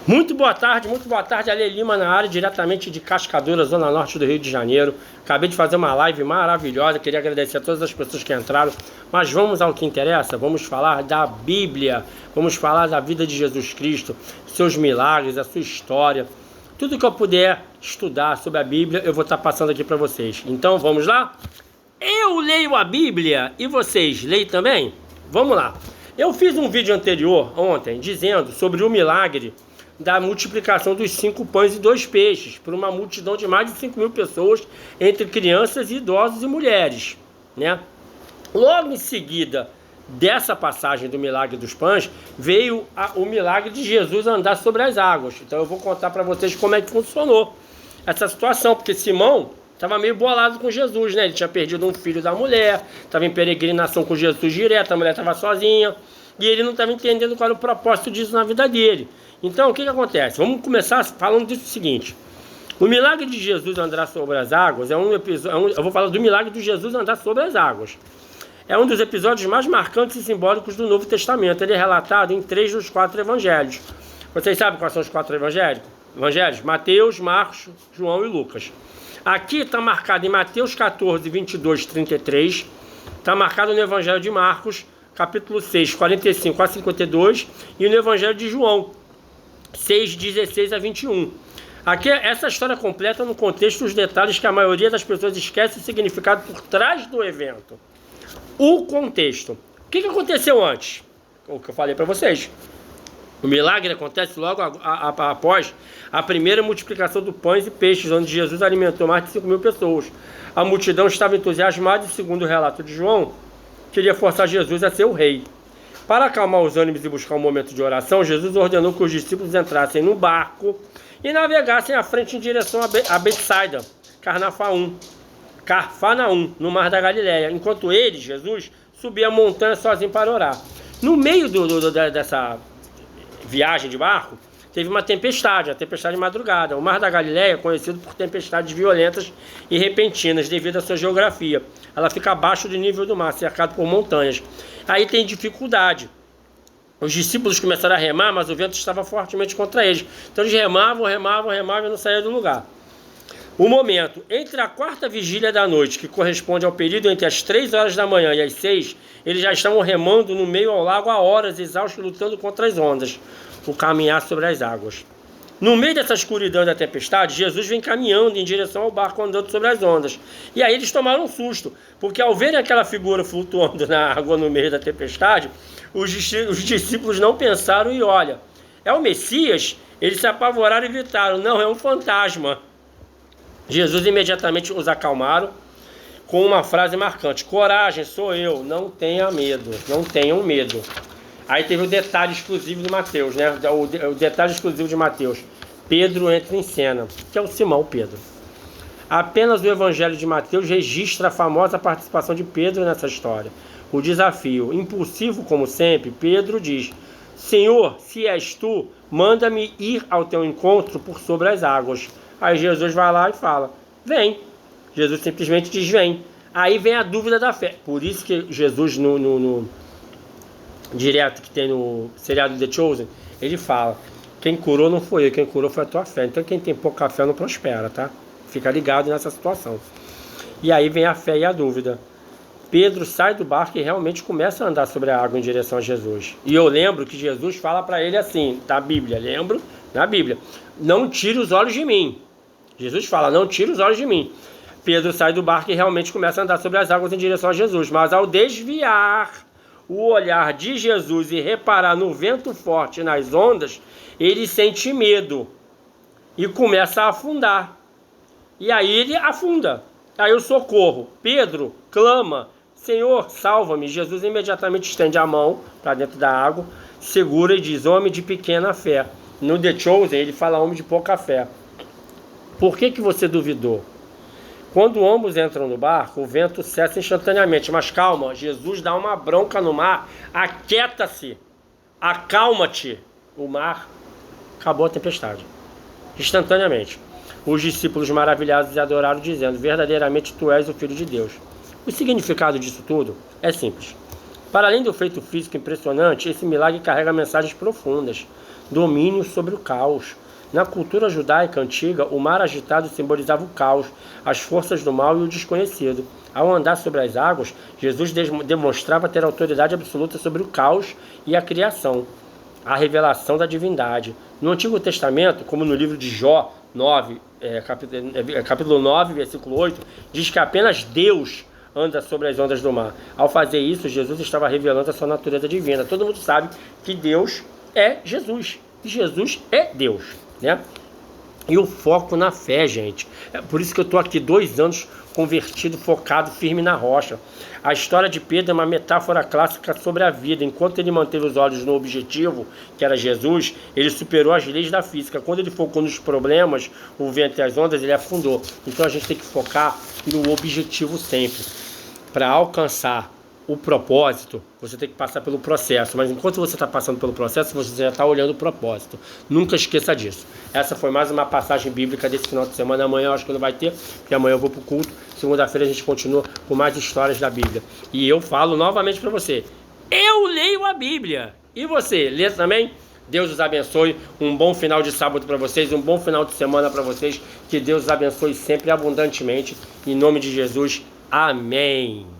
Muito boa tarde, Ale Lima na área, diretamente de Cascadura, Zona Norte do Rio de Janeiro. Acabei de fazer uma live maravilhosa, queria agradecer a todas as pessoas que entraram, mas vamos ao que interessa, vamos falar da Bíblia, vamos falar da vida de Jesus Cristo, seus milagres, a sua história, tudo que eu puder estudar sobre a Bíblia, eu vou estar passando aqui para vocês. Então, vamos lá? Eu leio a Bíblia e vocês leem também? Vamos lá. Eu fiz um vídeo anterior, ontem, dizendo sobre o milagre da multiplicação dos 5 pães e 2 peixes, por uma multidão de mais de 5.000 pessoas, entre crianças, idosos e mulheres, né? Logo em seguida dessa passagem do milagre dos pães, veio o milagre de Jesus andar sobre as águas. Então eu vou contar para vocês como é que funcionou essa situação, porque Simão estava meio bolado com Jesus, né? Ele tinha perdido um filho da mulher, estava em peregrinação com Jesus direto, a mulher estava sozinha, e ele não estava entendendo qual era o propósito disso na vida dele. Então, o que acontece? Vamos começar falando disso seguinte. O milagre de Jesus andar sobre as águas eu vou falar do milagre de Jesus andar sobre as águas. É um dos episódios mais marcantes e simbólicos do Novo Testamento. Ele é relatado em 3 dos 4 evangelhos. Vocês sabem quais são os 4 evangelhos? Mateus, Marcos, João e Lucas. Aqui está marcado em Mateus 14, 22, 33. Está marcado no evangelho de Marcos, capítulo 6, 45 a 52. E no evangelho de João, 6, 16 a 21. Aqui, essa história completa no contexto os detalhes que a maioria das pessoas esquece o significado por trás do evento. O contexto. O que aconteceu antes? O que eu falei para vocês. O milagre acontece logo após a primeira multiplicação do pães e peixes, onde Jesus alimentou mais de 5.000 pessoas. A multidão estava entusiasmada e, segundo o relato de João, queria forçar Jesus a ser o rei. Para acalmar os ânimos e buscar um momento de oração, Jesus ordenou que os discípulos entrassem no barco e navegassem à frente em direção a Betsaida, Cafarnaum, no Mar da Galileia, enquanto ele, Jesus, subia a montanha sozinho para orar. No meio dessa viagem de barco, teve uma tempestade, a tempestade de madrugada. O Mar da Galileia é conhecido por tempestades violentas e repentinas devido à sua geografia. Ela fica abaixo do nível do mar, cercado por montanhas. Aí tem dificuldade. Os discípulos começaram a remar, mas o vento estava fortemente contra eles. Então eles remavam e não saíam do lugar. O momento entre a quarta vigília da noite, que corresponde ao período entre as 3 horas da manhã e as 6, eles já estavam remando no meio ao lago há horas, exaustos, lutando contra as ondas, o caminhar sobre as águas. No meio dessa escuridão e da tempestade, Jesus vem caminhando em direção ao barco, andando sobre as ondas. E aí eles tomaram um susto, porque ao verem aquela figura flutuando na água no meio da tempestade, os discípulos não pensaram e olha, é o Messias? Eles se apavoraram e gritaram, não, é um fantasma. Jesus imediatamente os acalmaram com uma frase marcante, coragem, sou eu, não tenha medo, não tenham medo. Aí teve o detalhe exclusivo de Mateus, né? O detalhe exclusivo de Mateus. Pedro entra em cena, que é o Simão Pedro. Apenas o Evangelho de Mateus registra a famosa participação de Pedro nessa história. O desafio, impulsivo como sempre, Pedro diz, Senhor, se és tu, manda-me ir ao teu encontro por sobre as águas. Aí Jesus vai lá e fala, vem. Jesus simplesmente diz, vem. Aí vem a dúvida da fé. Por isso que Jesus direto que tem no seriado The Chosen, ele fala, quem curou não foi eu, quem curou foi a tua fé. Então quem tem pouca fé não prospera, tá? Fica ligado nessa situação. E aí vem a fé e a dúvida. Pedro sai do barco e realmente começa a andar sobre a água em direção a Jesus. E eu lembro que Jesus fala para ele assim, da Bíblia, lembro? Na Bíblia, não tire os olhos de mim. Jesus fala, não tire os olhos de mim. Pedro sai do barco e realmente começa a andar sobre as águas em direção a Jesus. Mas ao desviar o olhar de Jesus e reparar no vento forte e nas ondas, ele sente medo e começa a afundar. E aí ele afunda. Aí o socorro. Pedro clama, Senhor, salva-me. Jesus imediatamente estende a mão para dentro da água, segura e diz, homem de pequena fé. No The Chosen ele fala homem de pouca fé. Por que você duvidou? Quando ambos entram no barco, o vento cessa instantaneamente. Mas calma, Jesus dá uma bronca no mar. Aquieta-se, acalma-te. O mar acabou a tempestade. Instantaneamente. Os discípulos maravilhados e adoraram, dizendo, verdadeiramente tu és o Filho de Deus. O significado disso tudo é simples. Para além do feito físico impressionante, esse milagre carrega mensagens profundas. Domínio sobre o caos. Na cultura judaica antiga, o mar agitado simbolizava o caos, as forças do mal e o desconhecido. Ao andar sobre as águas, Jesus demonstrava ter autoridade absoluta sobre o caos e a criação, a revelação da divindade. No Antigo Testamento, como no livro de Jó 9, capítulo 9, versículo 8, diz que apenas Deus anda sobre as ondas do mar. Ao fazer isso, Jesus estava revelando a sua natureza divina. Todo mundo sabe que Deus é Jesus, e Jesus é Deus, né? E o foco na fé, gente. É por isso que eu estou aqui 2 anos convertido, focado, firme na rocha. A história de Pedro é uma metáfora clássica sobre a vida. Enquanto ele manteve os olhos no objetivo, que era Jesus, ele superou as leis da física. Quando ele focou nos problemas, o vento e as ondas, ele afundou. Então a gente tem que focar no objetivo sempre. Para alcançar o propósito, você tem que passar pelo processo. Mas enquanto você está passando pelo processo, você já está olhando o propósito. Nunca esqueça disso. Essa foi mais uma passagem bíblica desse final de semana. Amanhã eu acho que não vai ter, porque amanhã eu vou para o culto. Segunda-feira a gente continua com mais histórias da Bíblia. E eu falo novamente para você, eu leio a Bíblia. E você, lê também? Deus os abençoe. Um bom final de sábado para vocês, um bom final de semana para vocês. Que Deus os abençoe sempre abundantemente. Em nome de Jesus, amém.